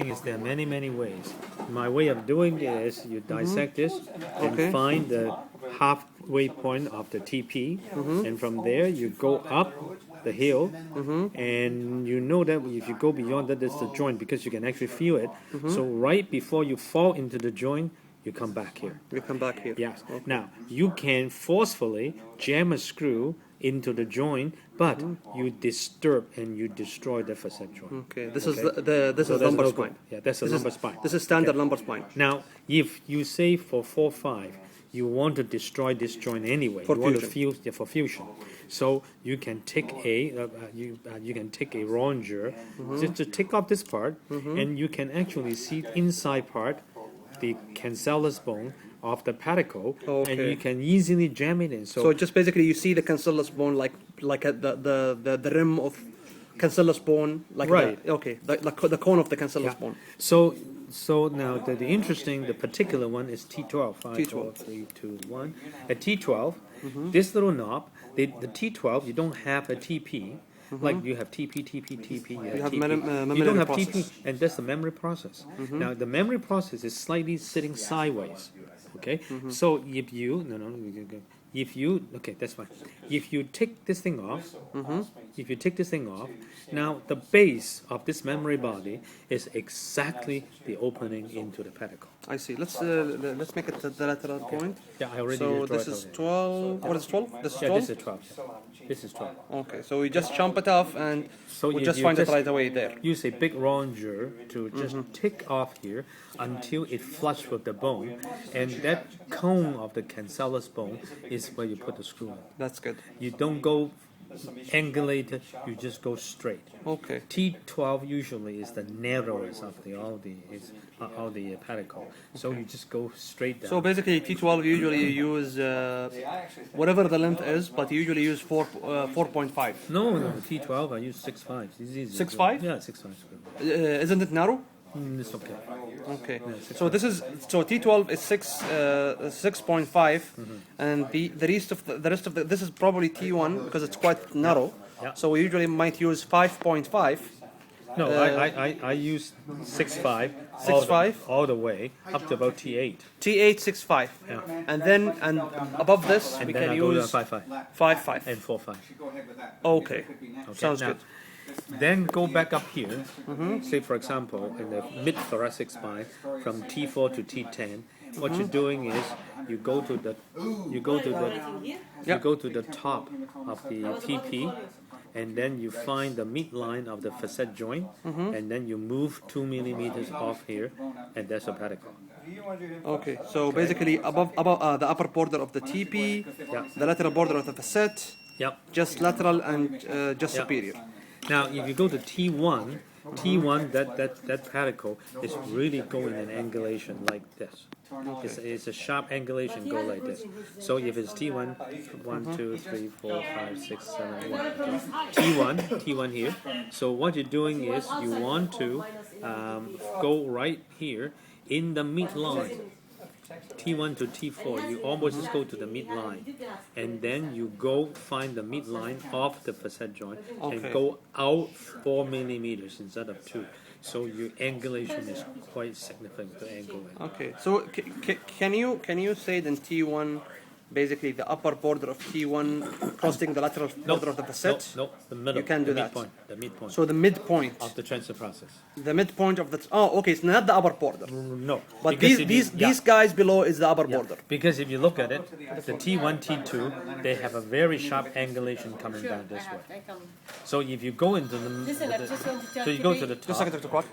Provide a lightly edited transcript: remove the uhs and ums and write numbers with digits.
is there are many ways. My way of doing it is you dissect this and find the halfway point of the TP, and from there you go up the hill, and you know that if you go beyond that, there's the joint because you can actually feel it. So right before you fall into the joint, you come back here. We come back here. Yes. Now you can forcefully jam a screw into the joint, but you disturb and you destroy the facet joint. Okay, this is this is lumbar spine. Yeah, that's the lumbar spine. This is standard lumbar spine. Now, if you say for 4-5, you want to destroy this joint anyway. For you want fusion. to fuse, yeah, for fusion. So you can take a you can take a ronger just to take off this part, and you can actually see inside part, the cancellous bone of the pedicle, and you can easily jam it in. So just basically you see the cancellous bone like at the rim of cancellous bone, like right. The cone of the cancellous bone. So now the interesting, the particular one is T12. 5, 4, 3, 2, 1. At T12, this little knob, the T12, you don't have a TP. Like you have TP, you have TP. You don't have TP, and that's the memory process. Now the memory process is slightly sitting sideways. Okay, so if you that's fine. If you take this thing off, now the base of this memory body is exactly the opening into the pedicle. I see. Let's make it the lateral point. Yeah, I already. So this is 12. What is 12? This is 12. This is 12. This is 12. Okay, so we just chomp it off and we just find it right away there. Use a big ronger to just take off here until it flush with the bone, and that cone of the cancellous bone is where you put the screw in. That's good. You don't go angulated, you just go straight. Okay. T12 usually is the narrowest of all the pedicle, so you just go straight down. So basically, T12 usually you use whatever the length is, but you usually use 4.5. No, T12 I use 6.5. 6.5? Yeah, 6.5. Isn't it narrow? It's okay. Okay. So T12 is 6.5, and the rest of the this is probably T1 because it's quite narrow. Yeah. So we usually might use 5.5. No, I use 6.5. 6.5 all the way up to about T8. T8 6.5. Yeah. And above this And we then can I go to use 5.5 5.5 and 4.5. Okay. Sounds now, good. Then go back up here. Say for example in the mid-thoracic spine from T4 to T10. What you're doing is you go to the top of the TP, and then you find the midline of the facet joint, and then you move 2 millimeters off here, and that's a pedicle. Okay, so basically above the upper border of the TP, the lateral border of the facet, just lateral and just superior. Now, if you go to T1, that pedicle is really going in angulation like this. It's a sharp angulation go like this. So if it's T1, 1, 2, 3, 4, 5, 6, 7, 1. Okay. T1 here. So what you're doing is you want to go right here in the midline. T1 to T4, you almost just go to the midline, and then you go find the midline of the facet joint and go out 4 millimeters instead of 2. So your angulation is quite significant to angle it. Okay, so can you say then T1, basically the upper border of T1 crossing the lateral border of the facet? No, the middle. You can do that. The midpoint. So the midpoint of the transfer process. The midpoint of the okay, it's not the upper border. No, but these guys below is the upper border. Because if you look at it, the T1, T2, they have a very sharp angulation coming down this way. So if you go into the, so you go to the top.